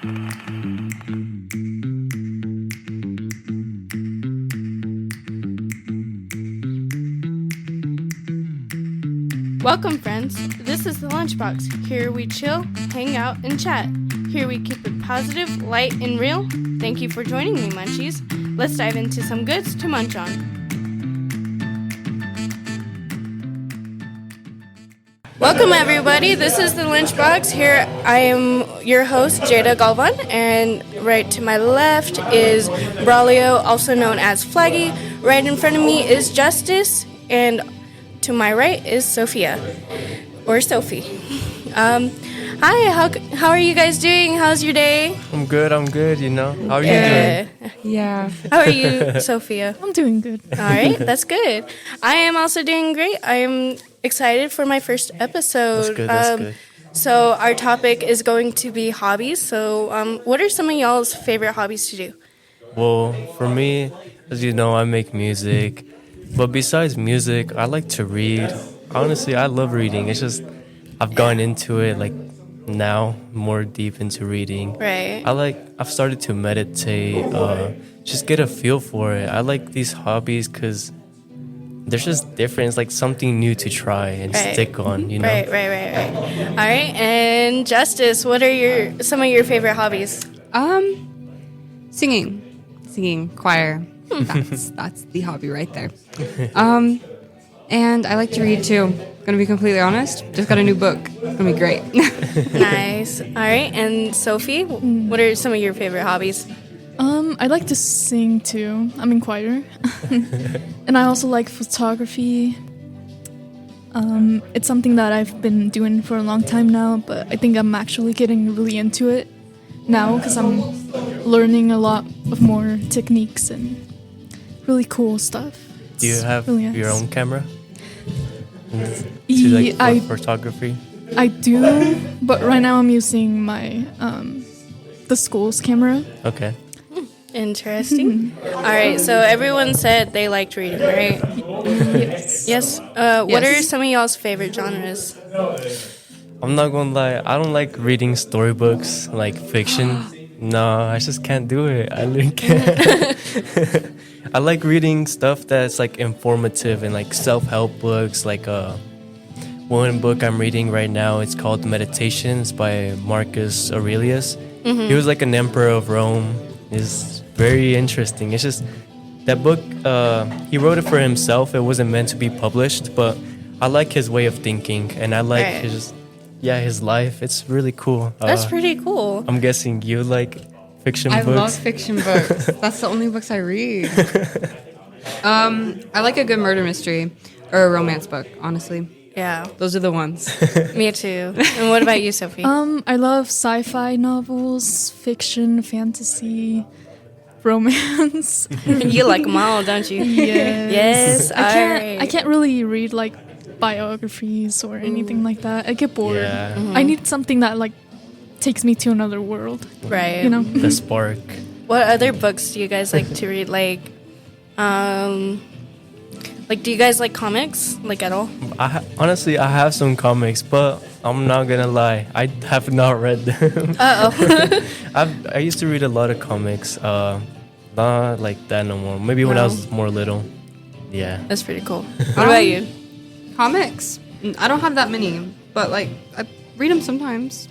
Welcome, friends. This is the Lunchbox. Here we chill, hang out, and chat. Here we keep it positive, light, and real. Thank you for joining me, Munchies. Let's dive into some goods to munch on. Welcome, everybody. This is the Lunchbox. Here I am your host, Jayda Galvan, and right to my left is Braulio, also known as Flaggy. Right in front of me is Justice, and to my right is Sophia, or Sophie. Hi, how are you guys doing? How's your day? I'm good, you know. How are you doing? Yeah. How are you, Sophia? I'm doing good. All right, that's good. I am also doing great. I am excited for my first episode. That's good. So our topic is going to be hobbies. So what are some of y'all's favorite hobbies to do? Well, for me, as you know, I make music. But besides music, I like to read. Honestly, I love reading. It's just I've gone into it like now more deep into reading. Right. I've started to meditate, just get a feel for it. I like these hobbies because they're just different. It's like something new to try and stick on, you know? Right. All right, and Justice, what are some of your favorite hobbies? Singing, choir. That's the hobby right there. And I like to read too. Gonna be completely honest. Just got a new book. Gonna be great. Nice. All right, and Sophie, what are some of your favorite hobbies? I like to sing too. I'm in choir. And I also like photography. It's something that I've been doing for a long time now, but I think I'm actually getting really into it now because I'm learning a lot of more techniques and really cool stuff. Do you have really nice. your own camera? Photography? I do, but right now I'm using my the school's camera. Okay. Interesting. All right, so everyone said they liked reading, right? Yes. What are some of y'all's favorite genres? I'm not gonna lie, I don't like reading storybooks, like fiction. No, I just can't do it. I really can't. I like reading stuff that's like informative and like self-help books. Like one book I'm reading right now, it's called Meditations by Marcus Aurelius. Mm-hmm. He was like an emperor of Rome. It's very interesting. It's just that book, he wrote it for himself. It wasn't meant to be published, but I like his way of thinking and I like his life. It's really cool. That's pretty cool. I'm guessing you like fiction books. I love fiction books. That's the only books I read. I like a good murder mystery or a romance book, honestly. Yeah. Those are the ones. Me too. And what about you, Sophie? I love sci-fi novels, fiction, fantasy, romance. You like them all, don't you? Yes. Yes. I can't really read like biographies or anything like that. I get bored. Yeah. I need something that like takes me to another world. Right. You know? The spark. What other books do you guys like to read? Like, do you guys like comics? Like, at all? Honestly, I have some comics, but I'm not gonna lie, I have not read them. I used to read a lot of comics. Not like that no more. Maybe when I was more little. Yeah. That's pretty cool. What about you? Comics. I don't have that many, but like I read them sometimes.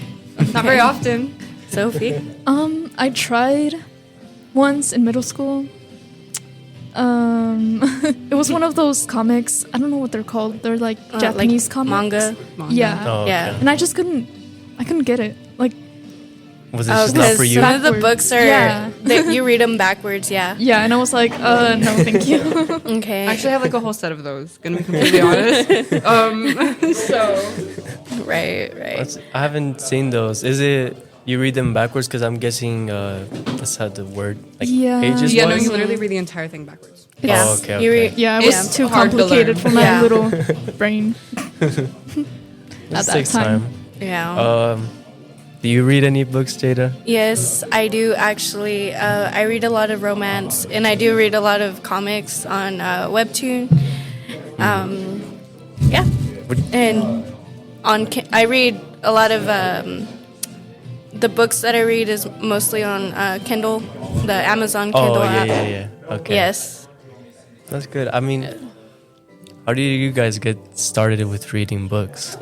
Not very often. Sophie? I tried once in middle school. It was one of those comics. I don't know what they're called. They're like Japanese comics. Manga. Yeah. Oh, okay. Yeah. And I couldn't get it. Like, Was it just not for you? Some of the books are, you read them backwards, yeah. yeah, and I was like, no, thank you. Okay. I actually have like a whole set of those. Gonna be completely honest. Right. I haven't seen those. Is it you read them backwards? Because I'm guessing that's how the word like pages Yeah, no, was? you literally read the entire thing backwards. Yeah. Oh, okay. Yeah, it was too hard to complicated learn. for my little brain. This that takes time. Yeah. Do you read any books, Jayda? Yes, I do actually. I read a lot of romance, and I do read a lot of comics on Webtoon. Yeah, and I read a lot of the books that I read is mostly on Kindle, the Amazon Kindle Oh, app. yeah. Okay. Yes. That's good. I mean, how do you guys get started with reading books?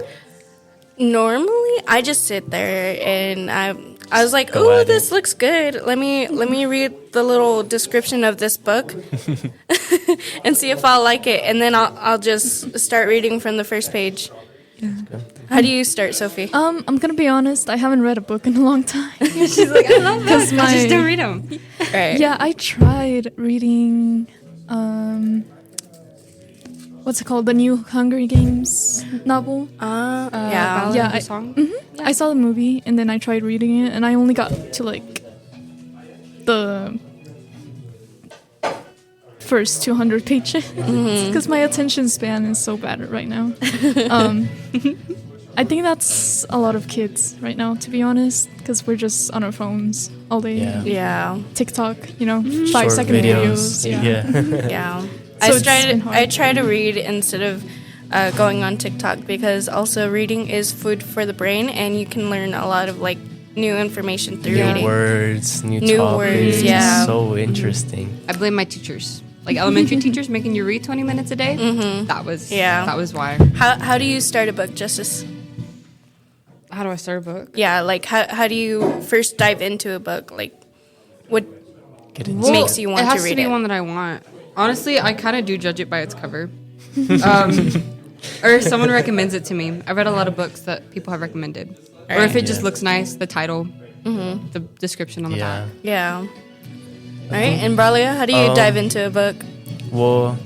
Normally, I just sit there and I was like, Go "Ooh, at this it. looks good. Let me read the little description of this book and see if I'll like it, and then I'll just start reading from the first page." How do you start, Sophie? I'm gonna be honest. I haven't read a book in a long time. She's like, I love books. I my- just don't read them. Right. Yeah, I tried reading. What's it called? The new Hunger Games novel. Yeah. Ballad Yeah, of the I- Song. I saw the movie and then I tried reading it, and I only got to like the first 200 pages because my attention span is so bad right now. I think that's a lot of kids right now, to be honest, because we're just on our phones all day. Yeah. Yeah. TikTok, Short 5-second videos. Yeah. Yeah. So it's been hard. I try to read instead of going on TikTok, because also reading is food for the brain, and you can learn a lot of like new information through New reading. words, new New words, topics. yeah. So interesting. I blame my teachers. Like elementary teachers making you read 20 minutes a day. That was why. How do you start a book, Justice? How do I start a book? Yeah, like how do you first dive into a book? Like what Get into makes you want it has to read be it? one that I want. Honestly, I kind of do judge it by its cover. Or if someone recommends it to me. I've read a lot of books that people have recommended. Or if it just Yeah. looks nice, the title, the description on the Yeah. back. Yeah. All right, and Braulio, how do you dive into a book? Well,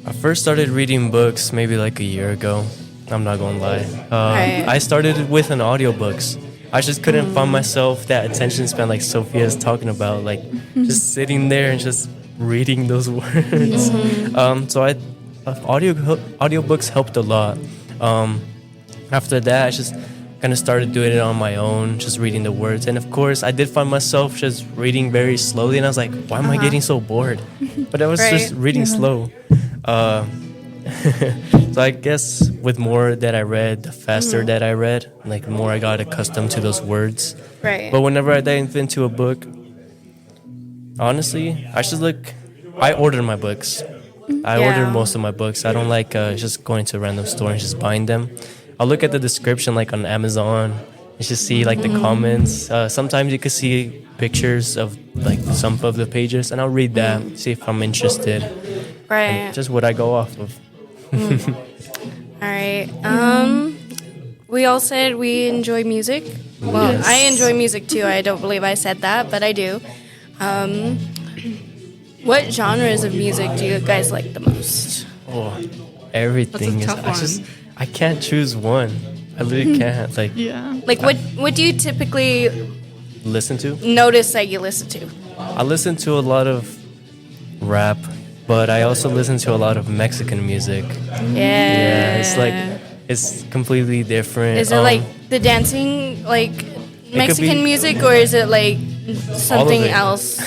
I first started reading books maybe like a year ago. I'm not gonna lie. Right. I started with an audiobooks. I just couldn't find myself that attention span like Sophia's talking about, like just sitting there and just reading those words. So audiobooks helped a lot. After that, I just kind of started doing it on my own, just reading the words. And of course, I did find myself just reading very slowly, and I was like, why am I getting so bored? But I was just Right. reading slow. So I guess with more that I read, the faster that I read, like the more I got accustomed to those words. Right. But whenever I dive into a book, honestly, I order my books. I Yeah. order most of my books. I don't like just going to a random store and just buying them. I'll look at the description like on Amazon and just see like the comments. Sometimes you can see pictures of like some of the pages, and I'll read that, see if I'm interested. Right. Just what I go off of. All right. We all said we enjoy music. Well, Yes. I enjoy music too. I don't believe I said that, but I do. What genres of music do you guys like the most? Oh, everything That's a tough is. one. I can't choose one. I literally can't like Yeah. Like what do you typically listen to. notice that you listen to? I listen to a lot of rap, but I also listen to a lot of Mexican music. Yeah. It's like it's completely different. Is it like the dancing like Mexican be- music, or is it like something it. else?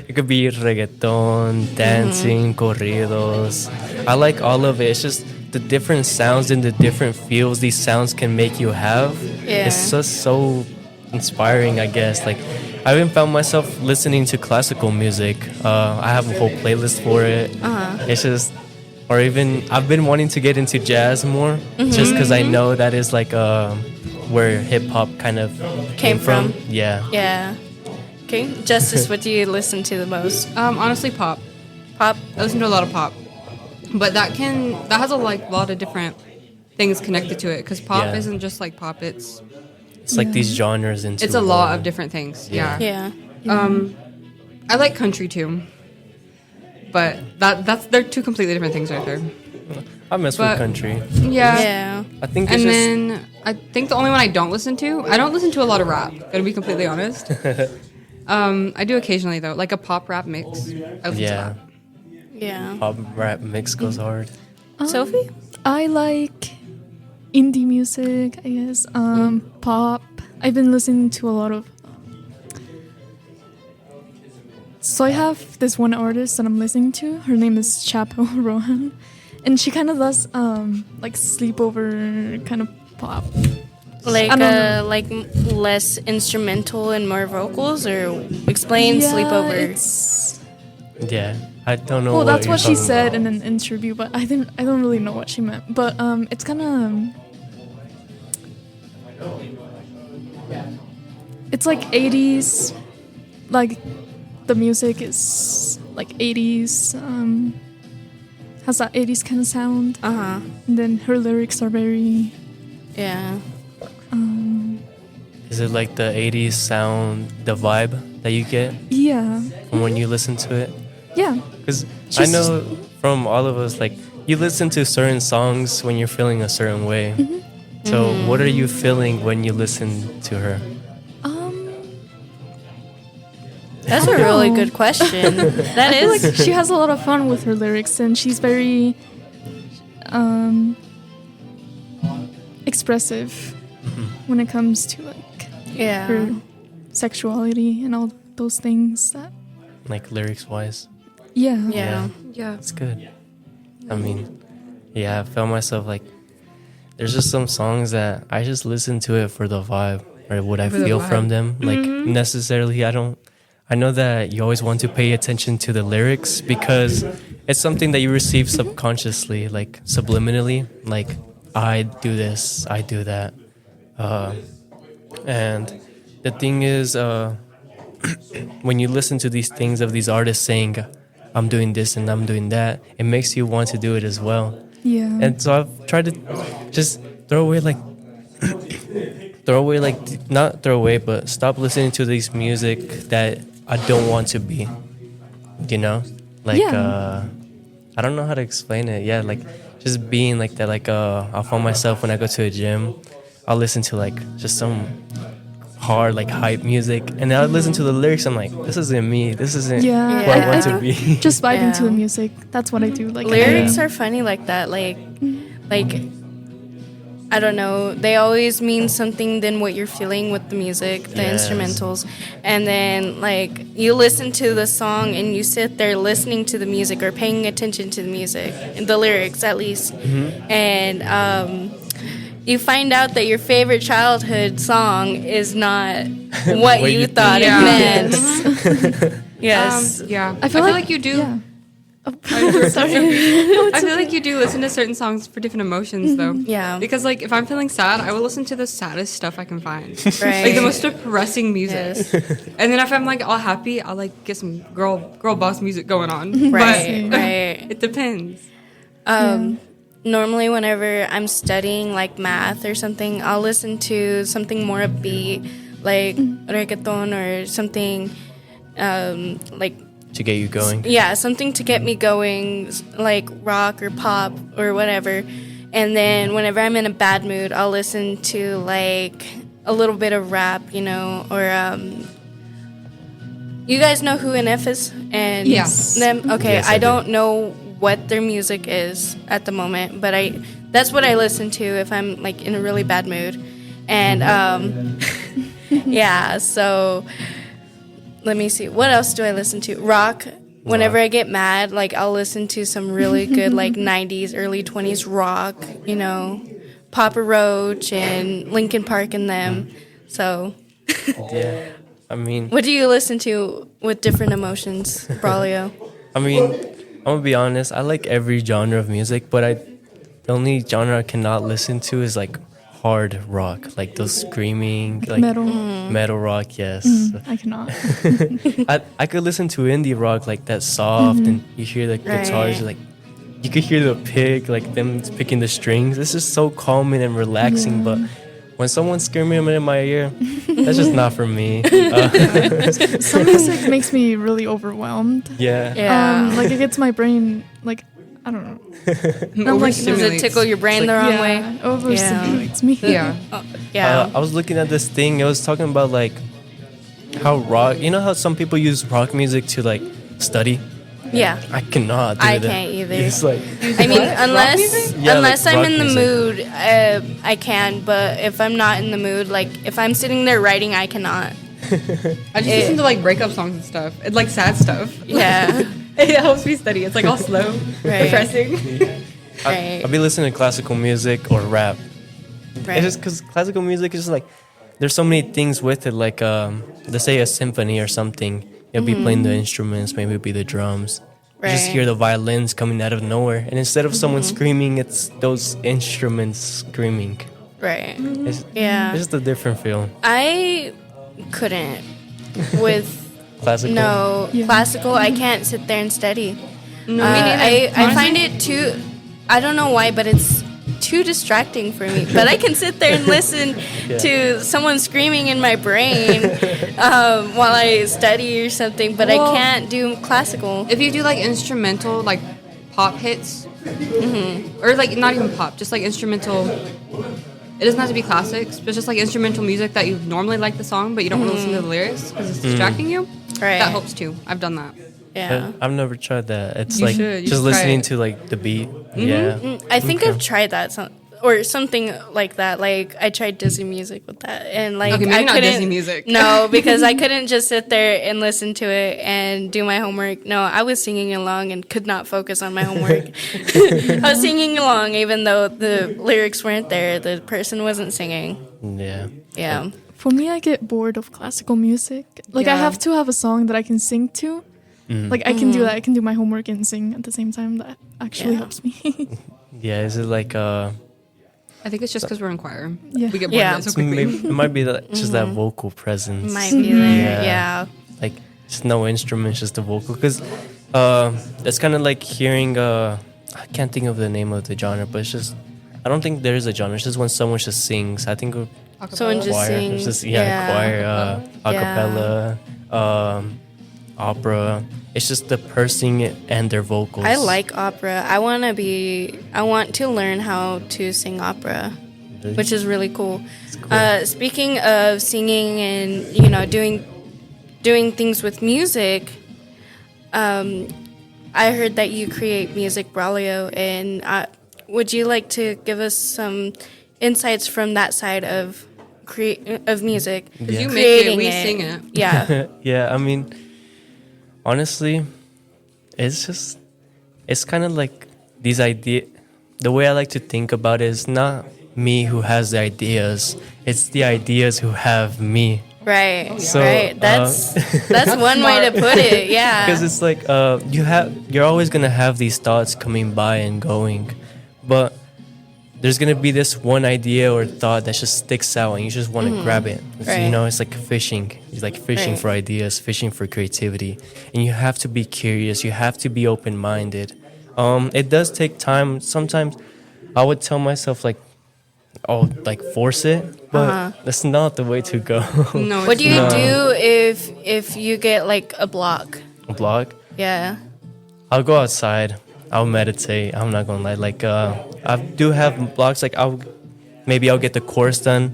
It could be reggaeton, dancing, corridos. I like all of it. It's just the different sounds and the different feels these sounds can make you have. Yeah. It's just so inspiring, I guess. Like, I even found myself listening to classical music. I have a whole playlist for it. It's just, or even I've been wanting to get into jazz more, just because I know that is like where hip hop kind of came from. Yeah. Yeah. Okay. Justice, what do you listen to the most? Honestly, pop. Pop? I listen to a lot of pop, but that has a lot of different things connected to it. Because pop Yeah. isn't just like pop. It's Like these genres into a lot one. of different things. Yeah. Yeah. Yeah. I like country too, but they're two completely different things right there. I mess but- with country. Yeah. Yeah. I think it's And just then I think the only one I don't listen to a lot of rap. Gotta be completely honest. I do occasionally though, like a pop rap mix. I listen to yeah, that. Yeah. pop rap mix goes hard. Sophie? I like indie music, I guess. Pop. I've been listening to a lot of. So I have this one artist that I'm listening to. Her name is Chapo Rohan, and she kind of does like sleepover kind of pop. Like I don't know. less instrumental and more vocals, or explain sleepover. It's, Yeah, I don't know. well, that's you're what she talking said about. in an interview, but I don't really know what she meant. But it's kind of it's like 80s, like the music is like 80s, has that 80s kind of sound. Uh-huh. And then her lyrics are very Yeah. Is it like the 80s sound, the vibe that you get yeah, from when you listen to it? yeah. Because I know from all of us, like, you listen to certain songs when you're feeling a certain way. So what are you feeling when you listen to her? That's I a don't really know. good question. That I feel is. like she has a lot of fun with her lyrics, and she's very expressive when it comes to like Yeah. her sexuality and all those things. That Like, lyrics-wise? yeah, Yeah. Yeah. It's good. I mean, yeah, I felt myself like, there's just some songs that I just listen to it for the vibe or what I For the feel vibe. from them. Like, necessarily, I know that you always want to pay attention to the lyrics because it's something that you receive subconsciously, like subliminally. Like, I do this, I do that. And the thing is, when you listen to these things of these artists saying, I'm doing this and I'm doing that, it makes you want to do it as well. yeah. And so I've tried to just not throw away, but stop listening to this music that I don't want to be, you know? Like, Yeah. I don't know how to explain it. Yeah, like, just being like that. Like, I'll find myself when I go to a gym, I'll listen to, like, just some hard, like, hype music. And then I'll listen to the lyrics, I'm like, this isn't me. This isn't Yeah, who I want I to be. Just vibing to the Yeah. music. That's what I do. Like Lyrics are funny like that. Like I don't know. They always mean something than what you're feeling with the music, the Yes. instrumentals. And then like you listen to the song and you sit there listening to the music or paying attention to the music, the lyrics at least. And you find out that your favorite childhood song is not what What you you thought think it it meant. Yes. Yeah. I feel like you do. Yeah. Sorry. I feel like you do listen to certain songs for different emotions, though. Yeah. Because, like, if I'm feeling sad, I will listen to the saddest stuff I can find. Right. Like, the most depressing music. Yes. And then if I'm, like, all happy, I'll, like, get some girl boss music going on. Right. But Right. it depends. Normally, whenever I'm studying like math or something, I'll listen to something more upbeat, like reggaeton or something, like To get you going. yeah, something to get me going, like rock or pop or whatever. And then whenever I'm in a bad mood, I'll listen to like a little bit of rap, you know, or you guys know who NF is and Yes. them. Okay, Yes, I I do. don't know what their music is at the moment, but that's what I listen to if I'm like in a really bad mood. And yeah, so let me see. What else do I listen to? Rock. Whenever I get mad, like I'll listen to some really good like 90s, early 20s rock, you know, Papa Roach and Linkin Park and them. So, Yeah. I mean, what do you listen to with different emotions, Braulio? I'm gonna be honest. I like every genre of music, but the only genre I cannot listen to is like hard rock, like those screaming, like Metal. rock. Yes, I cannot. I could listen to indie rock, like that soft, and you hear the guitars, Right. like you could hear the pick, like them picking the strings. It's just so calming and relaxing. But when someone's screaming in my ear, that's just not for me. Some music makes me really overwhelmed. Yeah. Yeah. Like it gets my brain like I don't know. I'm like, Does it tickle your brain the wrong way? Overstimulates me. Yeah. Yeah. I was looking at this thing. It was talking about like how rock. You know how some people use rock music to like study. Yeah. I cannot do I that. can't either. It's like I mean, unless Yeah, unless like I'm rock in the music. mood, I can. But if I'm not in the mood, like if I'm sitting there writing, I cannot. I just listen to, like, breakup songs and stuff. And, like, sad stuff. Yeah. It helps me study. It's, like, all slow, Right. depressing. Right. I'll be listening to classical music or rap. Right. It's just because classical music is just like there's so many things with it. Like let's say a symphony or something. You'll be playing the instruments, maybe it'll be the drums. You just Right. hear the violins coming out of nowhere, and instead of someone screaming, it's those instruments screaming. Right. It's, Yeah. it's just a different feel. I couldn't with Classical. no Yeah. classical. I can't sit there and study. No, me neither. I find it too. I don't know why, but it's too distracting for me. But I can sit there and listen to someone screaming in my brain while I study or something. But Well, I can't do classical. If you do like instrumental, like pop hits, or like not even pop, just like instrumental. It doesn't have to be classics, but just like instrumental music that you normally like the song, but you don't want to listen to the lyrics because it's distracting you. Right. That helps too. I've done that. Yeah. I've never tried that. It's You like should. You just should try listening it. to like the beat. Yeah. I think I've tried that or something like that. Like I tried Disney music with that, and like Okay, maybe I not couldn't. Disney music. No, because I couldn't just sit there and listen to it and do my homework. No, I was singing along and could not focus on my homework. I was singing along even though the lyrics weren't there. The person wasn't singing. Yeah. Yeah. For me, I get bored of classical music. Like, I Yeah. have to have a song that I can sing to. Like, I can do that. I can do my homework and sing at the same time. That actually Yeah. helps me. Yeah. Is it like I think it's just because we're in choir. Yeah. We get bored Yeah. of it so quickly. maybe it might be that just that vocal presence. Might be there. Yeah. Yeah. Like just no instruments, just the vocal. Because it's kind of like hearing. I can't think of the name of the genre, but it's just. I don't think there is a genre. It's just when someone just sings. I think Someone just choir. sings. It's just choir, acapella, opera. It's just the person and their vocals. I like opera. I want to learn how to sing opera, which is really cool. Speaking of singing and doing things with music, I heard that you create music, Braulio, and would you like to give us some insights from that side of music? Yeah. You make it, Creating we sing it. Yeah. Yeah, I mean, honestly, it's kind of like these ideas. The way I like to think about it is not me who has the ideas; it's the ideas who have me. Right. So, right. That's one way to put it. Yeah. Because it's like you're always gonna have these thoughts coming by and going, but there's gonna be this one idea or thought that just sticks out and you just want to grab it. So, Right. it's like fishing. It's like fishing Right. for ideas, fishing for creativity, and you have to be curious. You have to be open-minded. It does take time. Sometimes I would tell myself like, "Oh, like force it," but that's not the way to go. No, What do you No. do if you get like a block? A block. Yeah. I'll go outside. I'll meditate. I'm not gonna lie. Like I do have blocks. Like I'll get the course done,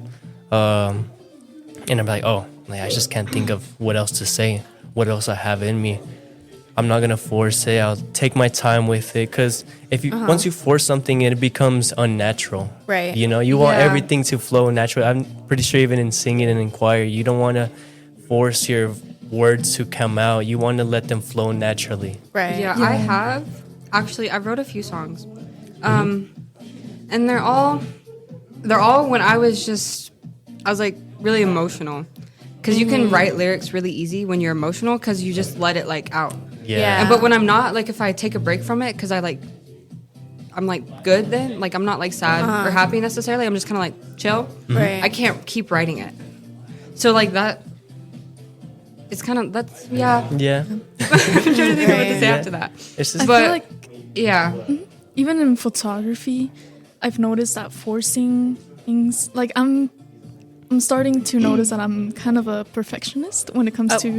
and I'm like, oh, like I just can't think of what else to say. What else I have in me. I'm not gonna force it. I'll take my time with it. Cause if you once you force something, it becomes unnatural. Right. You want Yeah. everything to flow naturally. I'm pretty sure even in singing and in choir, you don't want to force your words to come out. You want to let them flow naturally. Right. Yeah, I have. Actually, I wrote a few songs. And they're all when I was like really emotional. Because you can write lyrics really easy when you're emotional because you just let it like out. Yeah. And, but when I'm not, like if I take a break from it because I'm like good then, like I'm not like sad or happy necessarily. I'm just kind of like chill. Right. I can't keep writing it. So like that, it's kind of, that's, yeah. Yeah. I'm trying to think of what to say Yeah. after that. It's just I But feel like yeah. even in photography, I've noticed that forcing things, like I'm starting to notice that I'm kind of a perfectionist when it comes to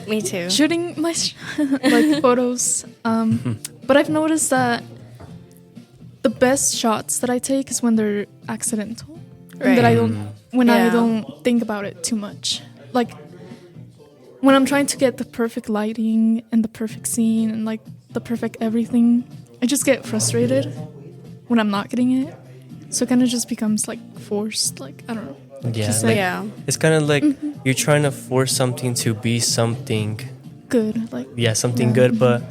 me too. shooting my like photos. But I've noticed that the best shots that I take is when they're accidental, and that I don't think about it too much. Like when I'm trying to get the perfect lighting and the perfect scene and like the perfect everything, I just get frustrated when I'm not getting it. So it kind of just becomes like forced. Like I don't know. Yeah, Just like, Yeah. it's kind of like you're trying to force something to be something, Good. Like something good, but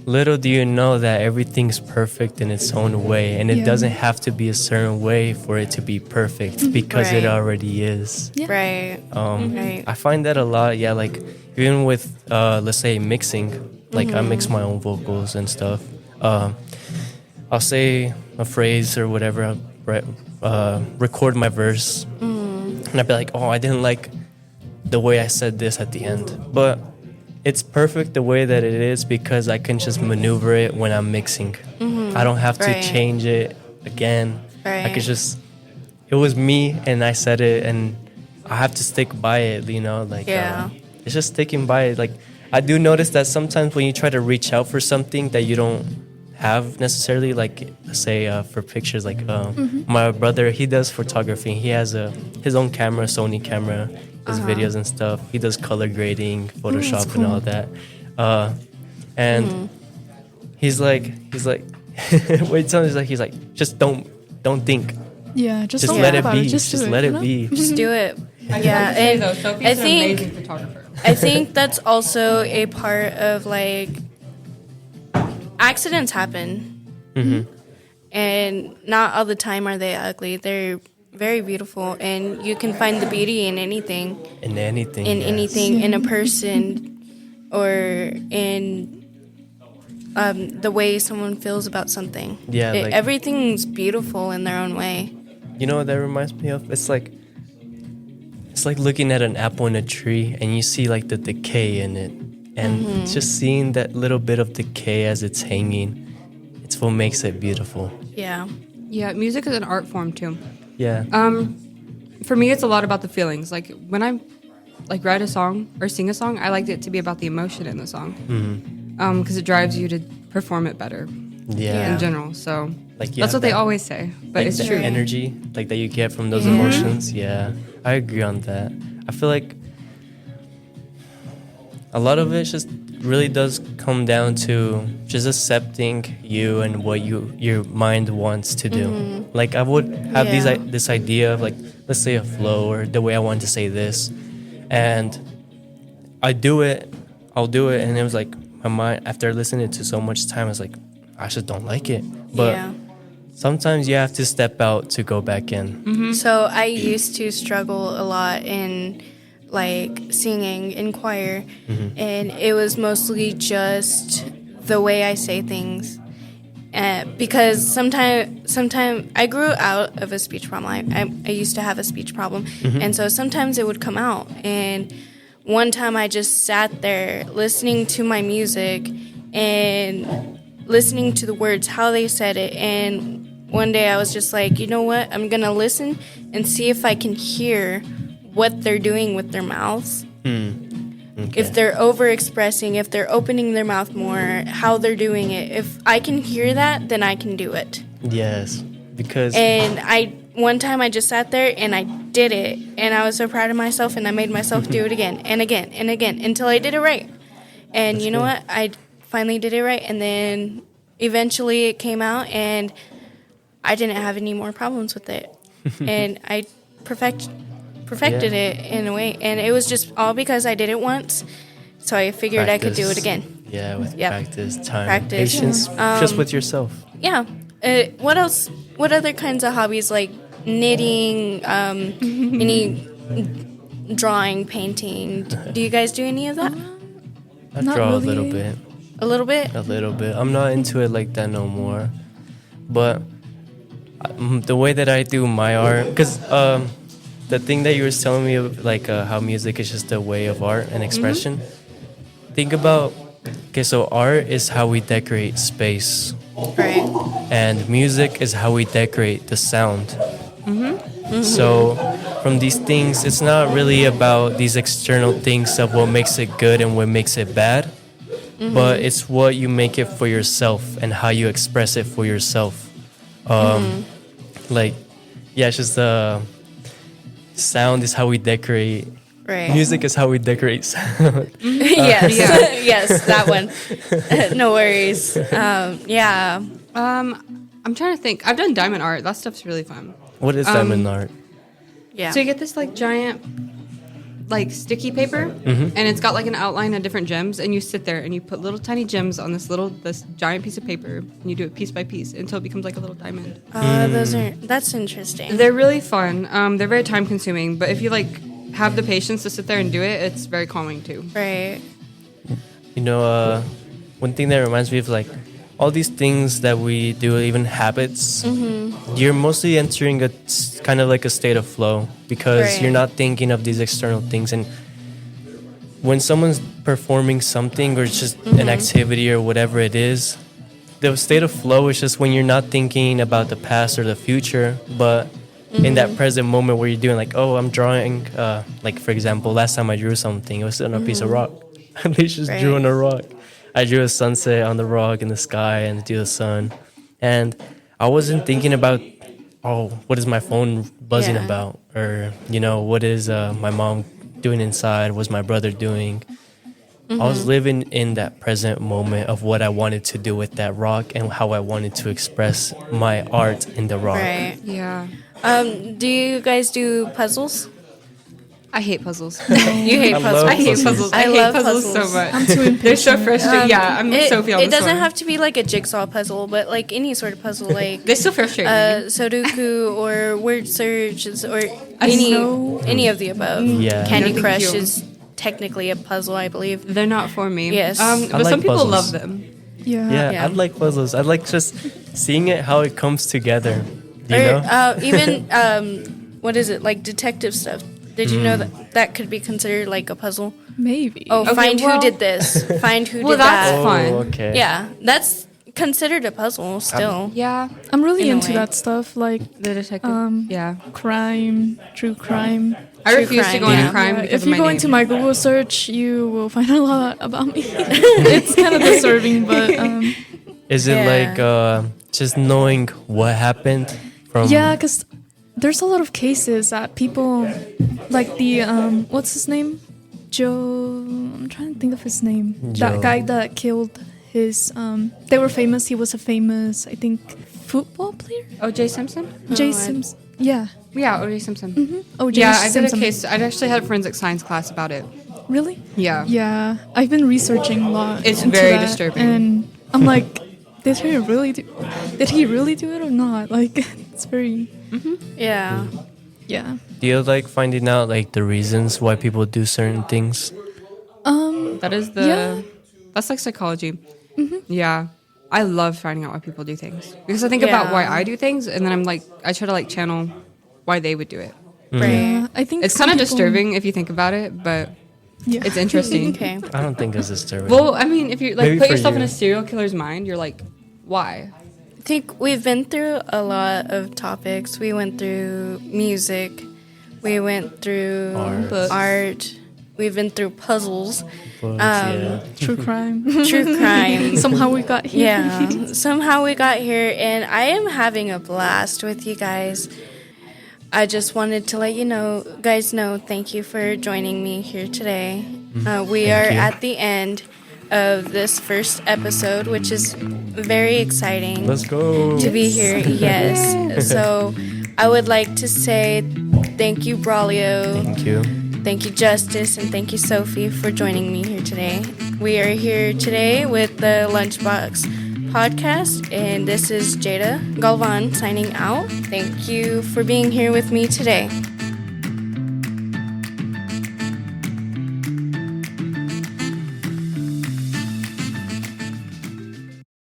little do you know that everything's perfect in its own way, and it Yeah. doesn't have to be a certain way for it to be perfect because it Right. already is. Yeah. Right. Right. I find that a lot. Yeah, like even with let's say mixing, like I mix my own vocals and stuff. I'll say a phrase or whatever, record my verse, and I'd be like, oh, I didn't like the way I said this at the end, but it's perfect the way that it is because I can just maneuver it when I'm mixing. I don't have to Right. change it again. I Right. could just, it was me and I said it and I have to stick by it, you know, like Yeah. it's just sticking by it. Like I do notice that sometimes when you try to reach out for something that you don't have necessarily, like say for pictures, like my brother, he does photography. He has his own camera, Sony camera, his videos and stuff. He does color grading, Photoshop and all that. And he's like what he tells me, he's like just don't think, Yeah, just just don't let worry it about be, it. just do it, let you it know? be. Just do it. I Yeah, say, and though, Sophie's I an think amazing photographer. I think that's also a part of like accidents happen, and not all the time are they ugly. They're very beautiful, and you can find the beauty in anything, In anything. in yes. anything, in a person, or in the way someone feels about something. Yeah, like- everything's beautiful in their own way. You know what that reminds me of? It's like looking at an apple in a tree and you see like the decay in it, and just seeing that little bit of decay as it's hanging, it's what makes it beautiful. Yeah. Yeah, music is an art form too. Yeah. For me, it's a lot about the feelings. Like when I like write a song or sing a song, I like it to be about the emotion in the song, because it drives you to perform it better Yeah. in general. So Like you that's have what they that- always say, but Like it's the true. energy like that you get from those emotions. Yeah, I agree on that. I feel like a lot of it just really does come down to just accepting you and what your mind wants to do. Like I would have Yeah. this idea of like, let's say a flow or the way I want to say this, and I'll do it, and it was like my mind, after listening to so much time, I was like, I just don't like it. But Yeah. sometimes you have to step out to go back in. So I used to struggle a lot in like singing in choir, and it was mostly just the way I say things. Because sometimes I grew out of a speech problem. I used to have a speech problem, and so sometimes it would come out. And one time I just sat there listening to my music and listening to the words, how they said it, and one day I was just like, you know what? I'm gonna listen and see if I can hear what they're doing with their mouths. Okay. If they're over-expressing, if they're opening their mouth more, how they're doing it. If I can hear that, then I can do it. Yes, because And one time I just sat there and I did it, and I was so proud of myself, and I made myself do it again and again and again until I did it right. And That's you know good. what? I finally did it right, and then eventually it came out, and I didn't have any more problems with it. And I perfected Yeah. it in a way, and it was just all because I did it once, so I figured I could do it practice. again. Yeah, with Yep. practice, time, Practice. patience, just with yourself. Yeah. What else? What other kinds of hobbies, like knitting, any drawing, painting? Do you guys do any of that? I Not draw a really. little bit. A little bit. A little bit. I'm not into it like that no more. But the way that I do my art, because the thing that you were telling me of, like how music is just a way of art and expression. Think about, okay, so art is how we decorate space, Right. and music is how we decorate the sound. So from these things, it's not really about these external things of what makes it good and what makes it bad, but it's what you make it for yourself and how you express it for yourself. Like, yeah, it's just sound is how we decorate. Right. Music is how we decorate sound. Yes. Yes, that one. No worries. Yeah. I'm trying to think. I've done diamond art. That stuff's really fun. What is diamond art? Yeah. So you get this like giant like sticky paper, and it's got like an outline of different gems, and you sit there and you put little tiny gems on this giant piece of paper, and you do it piece by piece until it becomes like a little diamond. That's interesting. They're really fun. They're very time consuming, but if you like have the patience to sit there and do it, it's very calming too. Right. You know, one thing that reminds me of like all these things that we do, even habits, you're mostly entering kind of like a state of flow because you're not thinking of these external things. And when someone's performing something or just an activity or whatever it is, the state of flow is just when you're not thinking about the past or the future, but in that present moment where you're doing like, oh, I'm drawing, like for example, last time I drew something, it was on a piece of rock. I just drew on a rock. I drew a sunset on the rock in the sky and the sun. And I wasn't thinking about, oh, what is my phone buzzing about? Or, you know, what is my mom doing inside? What's my brother doing? I was living in that present moment of what I wanted to do with that rock and how I wanted to express my art in the rock. Right. Yeah. Do you guys do puzzles? I hate puzzles. You hate puzzles. I hate puzzles. I hate love puzzles so puzzles. much. I'm too impatient. They're so frustrating. Yeah, I'm Sophie on It this doesn't one. have to be like a jigsaw puzzle, but like any sort of puzzle, like They still frustrate me. Sudoku or word search or know. any of the above. Yeah. Candy No, thank Crush you. is technically a puzzle, I believe. They're not for me. Yes. But like some people puzzles. love them. Yeah. Yeah, I like puzzles. I like just seeing it, how it comes together. You know? Even what is it, like detective stuff? Did you know that could be considered like a puzzle? Maybe. Oh, Okay, find well- who did this. Find who Well, did that's that. fun. Oh, okay. Yeah, that's considered a puzzle still. Yeah. I'm really in a into way. that stuff, like The detective. Yeah. crime, true crime. I True refuse to crime, go into yeah. crime Yeah, because if of you my go name. into my Google search, you will find a lot about me. It's kind of disturbing, but Is it Yeah. like just knowing what happened from... yeah, because there's a lot of cases that people, like the what's his name, Joe. I'm trying to think of his name. Joe. That guy that killed his. They were famous. He was a famous, I think, football player. O.J. Simpson? J. Simpson. Yeah. Yeah, O.J. Simpson. O.J. Yeah, I did a Simpson. case. I actually had a forensic science class about it. Really? Yeah. Yeah, I've been researching a lot. It's into very that, disturbing. and I'm like, did he really do it or not? Like, it's very, Yeah. yeah. Do you like finding out like the reasons why people do certain things? That is Yeah. That's like psychology. Yeah. I love finding out why people do things. Because I think about Yeah. why I do things, and then I'm like, I try to like channel why they would do it. Right. I think It's some kind of people- disturbing if you think about it, but Yeah. it's interesting. Okay. I don't think it's disturbing. Well, I mean, if you like Maybe put for yourself in you. a serial killer's mind, you're like, why? I think we've been through a lot of topics. We went through music. We went through Art. art. We've been through puzzles. But, yeah. True crime. True crime. Somehow we got here. Yeah. Somehow we got here, and I am having a blast with you guys. I just wanted to let you know, guys know, thank you for joining me here today. We are you. at the end of this first episode, which is very exciting Let's go. to be here. Yes. So I would like to say thank you, Braulio. Thank you. Thank you, Justice, and thank you, Sophie, for joining me here today. We are here today with the Lunchbox podcast, and this is Jayda Galvan signing out. Thank you for being here with me today.